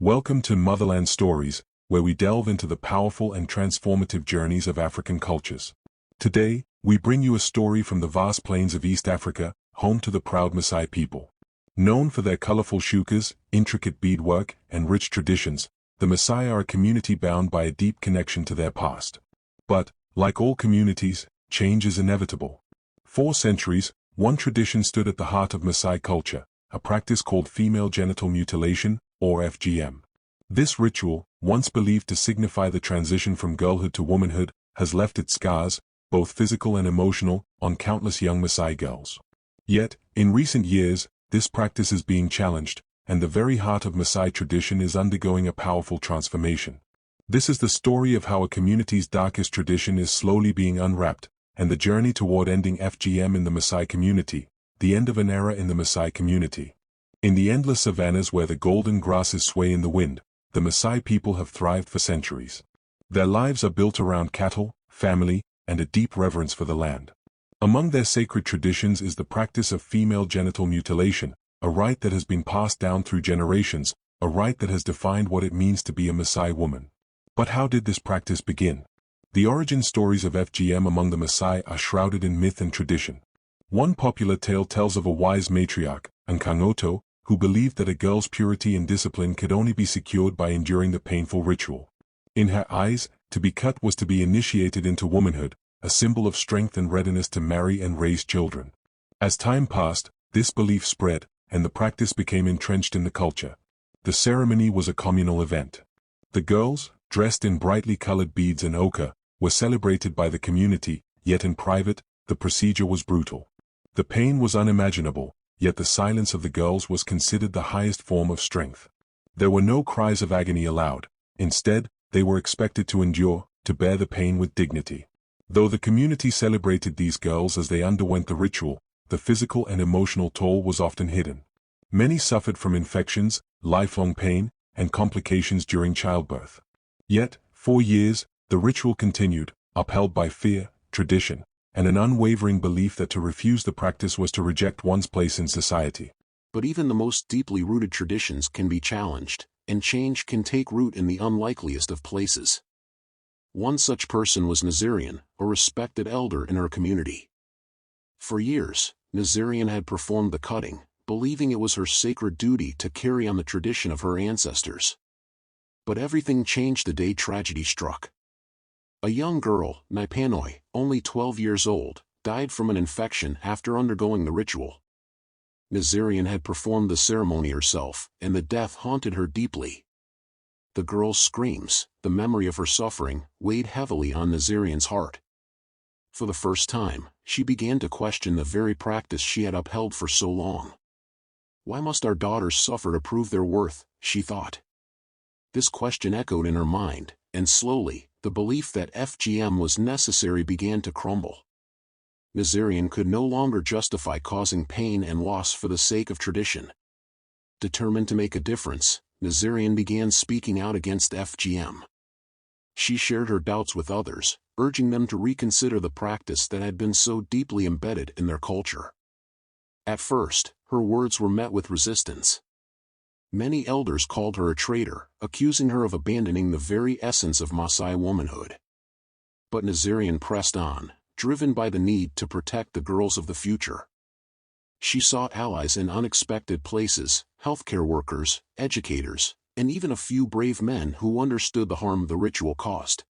Welcome to Motherland Stories, where we delve into the powerful and transformative journeys of African cultures. Today, we bring you a story from the vast plains of East Africa, home to the proud Maasai people. Known for their colorful shukas, intricate beadwork, and rich traditions, the Maasai are a community bound by a deep connection to their past. But, like all communities, change is inevitable. For centuries, one tradition stood at the heart of Maasai culture, a practice called female genital mutilation, or FGM. This ritual, once believed to signify the transition from girlhood to womanhood, has left its scars, both physical and emotional, on countless young Maasai girls. Yet, in recent years, this practice is being challenged, and the very heart of Maasai tradition is undergoing a powerful transformation. This is the story of how a community's darkest tradition is slowly being unwrapped, and the journey toward ending FGM in the Maasai community, the end of an era in the Maasai community. In the endless savannas where the golden grasses sway in the wind, the Maasai people have thrived for centuries. Their lives are built around cattle, family, and a deep reverence for the land. Among their sacred traditions is the practice of female genital mutilation, a rite that has been passed down through generations, a rite that has defined what it means to be a Maasai woman. But how did this practice begin? The origin stories of FGM among the Maasai are shrouded in myth and tradition. One popular tale tells of a wise matriarch, Nkangoto, who believed that a girl's purity and discipline could only be secured by enduring the painful ritual. In her eyes, to be cut was to be initiated into womanhood, a symbol of strength and readiness to marry and raise children. As time passed, this belief spread, and the practice became entrenched in the culture. The ceremony was a communal event. The girls, dressed in brightly colored beads and ochre, were celebrated by the community, yet in private, the procedure was brutal. The pain was unimaginable, yet the silence of the girls was considered the highest form of strength. There were no cries of agony allowed. Instead, they were expected to endure, to bear the pain with dignity. Though the community celebrated these girls as they underwent the ritual, the physical and emotional toll was often hidden. Many suffered from infections, lifelong pain, and complications during childbirth. Yet, for years, the ritual continued, upheld by fear, tradition, and an unwavering belief that to refuse the practice was to reject one's place in society. But even the most deeply rooted traditions can be challenged, and change can take root in the unlikeliest of places. One such person was Naserian, a respected elder in her community. For years, Naserian had performed the cutting, believing it was her sacred duty to carry on the tradition of her ancestors. But everything changed the day tragedy struck. A young girl, Naipanoi, only 12 years old, died from an infection after undergoing the ritual. Naserian had performed the ceremony herself, and the death haunted her deeply. The girl's screams, the memory of her suffering, weighed heavily on Naserian's heart. For the first time, she began to question the very practice she had upheld for so long. Why must our daughters suffer to prove their worth, she thought. This question echoed in her mind, and slowly, the belief that FGM was necessary began to crumble. Naserian could no longer justify causing pain and loss for the sake of tradition. Determined to make a difference, Naserian began speaking out against FGM. She shared her doubts with others, urging them to reconsider the practice that had been so deeply embedded in their culture. At first, her words were met with resistance. Many elders called her a traitor, accusing her of abandoning the very essence of Maasai womanhood. But Naserian pressed on, driven by the need to protect the girls of the future. She sought allies in unexpected places, healthcare workers, educators, and even a few brave men who understood the harm the ritual caused.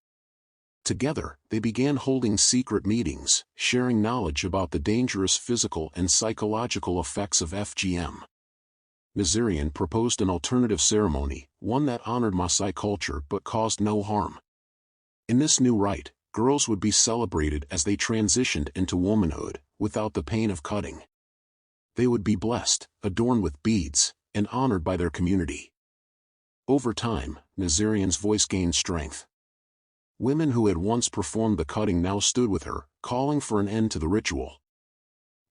Together, they began holding secret meetings, sharing knowledge about the dangerous physical and psychological effects of FGM. Naserian proposed an alternative ceremony, one that honored Maasai culture but caused no harm. In this new rite, girls would be celebrated as they transitioned into womanhood, without the pain of cutting. They would be blessed, adorned with beads, and honored by their community. Over time, Naserian's voice gained strength. Women who had once performed the cutting now stood with her, calling for an end to the ritual.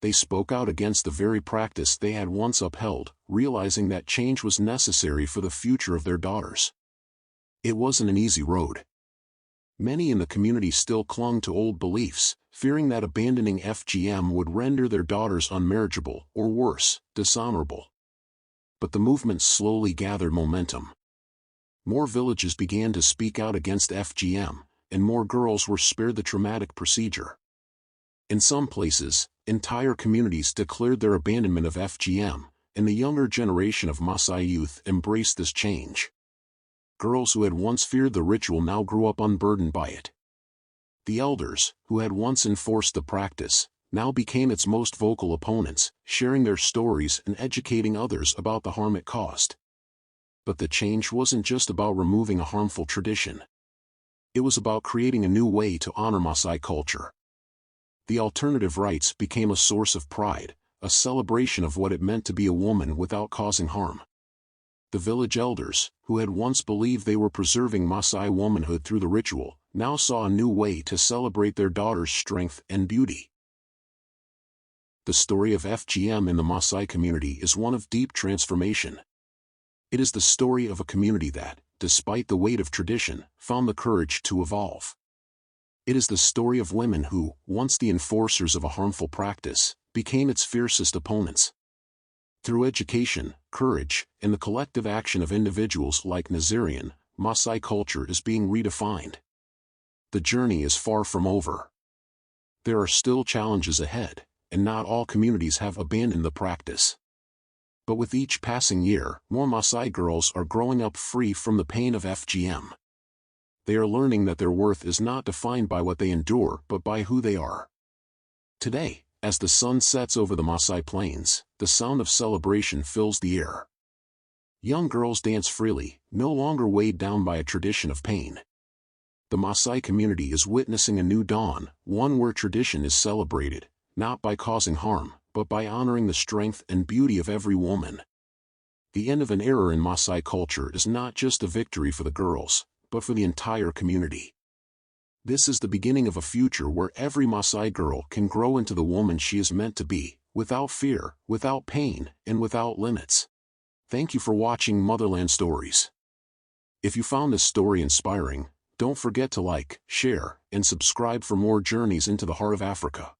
They spoke out against the very practice they had once upheld, realizing that change was necessary for the future of their daughters. It wasn't an easy road. Many in the community still clung to old beliefs, fearing that abandoning FGM would render their daughters unmarriageable or worse, dishonorable. But the movement slowly gathered momentum. More villages began to speak out against FGM, and more girls were spared the traumatic procedure. In some places, entire communities declared their abandonment of FGM, and the younger generation of Maasai youth embraced this change. Girls who had once feared the ritual now grew up unburdened by it. The elders, who had once enforced the practice, now became its most vocal opponents, sharing their stories and educating others about the harm it caused. But the change wasn't just about removing a harmful tradition. It was about creating a new way to honor Maasai culture. The alternative rites became a source of pride, a celebration of what it meant to be a woman without causing harm. The village elders, who had once believed they were preserving Maasai womanhood through the ritual, now saw a new way to celebrate their daughter's strength and beauty. The story of FGM in the Maasai community is one of deep transformation. It is the story of a community that, despite the weight of tradition, found the courage to evolve. It is the story of women who, once the enforcers of a harmful practice, became its fiercest opponents. Through education, courage, and the collective action of individuals like Naserian, Maasai culture is being redefined. The journey is far from over. There are still challenges ahead, and not all communities have abandoned the practice. But with each passing year, more Maasai girls are growing up free from the pain of FGM. They are learning that their worth is not defined by what they endure but by who they are. Today, as the sun sets over the Maasai plains, the sound of celebration fills the air. Young girls dance freely, no longer weighed down by a tradition of pain. The Maasai community is witnessing a new dawn, one where tradition is celebrated, not by causing harm, but by honoring the strength and beauty of every woman. The end of an era in Maasai culture is not just a victory for the girls, but for the entire community. This is the beginning of a future where every Maasai girl can grow into the woman she is meant to be, without fear, without pain, and without limits. Thank you for watching Motherland Stories. If you found this story inspiring, don't forget to like, share, and subscribe for more journeys into the heart of Africa.